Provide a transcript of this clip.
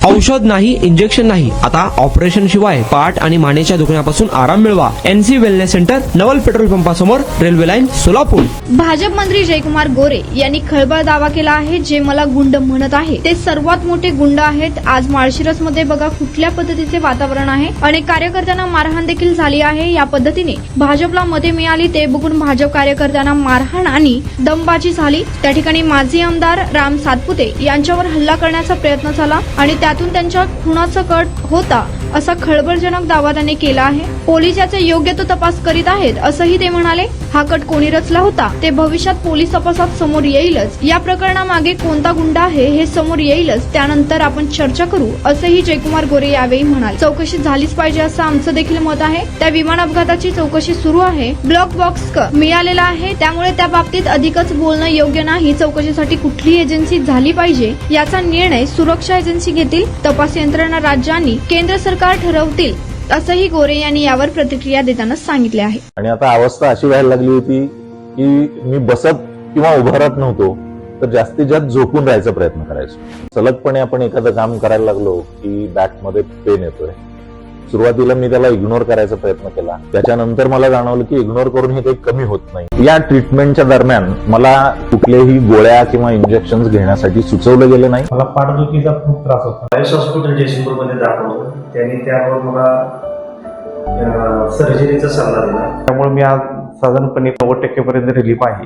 औषध नाही, इंजेक्शन नाही, आता ऑपरेशन शिवाय पाठ आणि मानेच्या दुखण्यापासून आराम मिळवा. NC wellness centre, Naval petrol पंपासमोर, रेल्वे लाईन, सोलापूर. भाजप मंत्री जयकुमार गोरे यांनी खळबळ दावा केला आहे. जे मला गुंड म्हणत आहे ते सर्वात मोठे गुंड आहेत. आज माळशिरस मध्ये बघा कुठल्या पद्धतीचे वातावरण आहे. अनेक कार्यकर्त्यांना मारहाण देखील झाली आहे. या पद्धतीने भाजपला मते मिळाली ते बघून भाजप कार्यकर्त्यांना मारहाण आणि दमबाजी झाली. त्या ठिकाणी माजी आमदार राम सातपुते यांच्यावर हल्ला करण्याचा प्रयत्न झाला आणि त्यातून त्यांच्या खुनाचा कट होता असा खळबळजनक दावा त्यांनी केला आहे. पोलीस याचा योग्य तो तपास करीत आहेत असंही ते म्हणाले. हा कट कोणी रचला होता ते भविष्यात पोलीस तपासात समोर येईलच. या प्रकरणामागे कोणता गुंड आहे हे समोर येईलच. त्यानंतर आपण चर्चा करू असंही जयकुमार गोरे यावेळी म्हणाले. चौकशी झालीच पाहिजे असं आमचं देखील मत आहे. त्या विमान अपघाताची चौकशी सुरू आहे. ब्लॅक बॉक्स मिळालेला आहे त्यामुळे त्या बाबतीत अधिकच बोलणं योग्य नाही. चौकशीसाठी कुठली एजन्सी झाली पाहिजे याचा निर्णय सुरक्षा एजन्सी घेतील. तपास यंत्रणा राज्य आणि केंद्र सरकार ठरवतील असंही गोरे यांनी यावर प्रतिक्रिया देताना सांगितले आहे. आणि आता अवस्था अशी व्हायला लागली होती की मी बसत किंवा उभं राहत नव्हतो तर जास्तीत जास्त झोपून राहायचा प्रयत्न करायचो. सलगपणे आपण एखादं काम करायला लागलो की बॅकमध्ये पेन येतोय. सुरुवातीला मी त्याला इग्नोर करायचा प्रयत्न केला. त्याच्यानंतर मला जाणवलं की इग्नोर करून हे काही कमी होत नाही. या ट्रीटमेंटच्या दरम्यान मला कुठल्याही गोळ्या किंवा इंजेक्शन घेण्यासाठी सुचवलं गेलं नाही. मला पाठदुखीचा खूप त्रास होता. आयुष हॉस्पिटल जयसिंगपूरमध्ये दाखवलं. त्यांनी त्यावर मला सर्जरीचा सल्ला दिला. त्यामुळे मी आज साधारणपणे 90% पर्यंत रिलीफ आहे.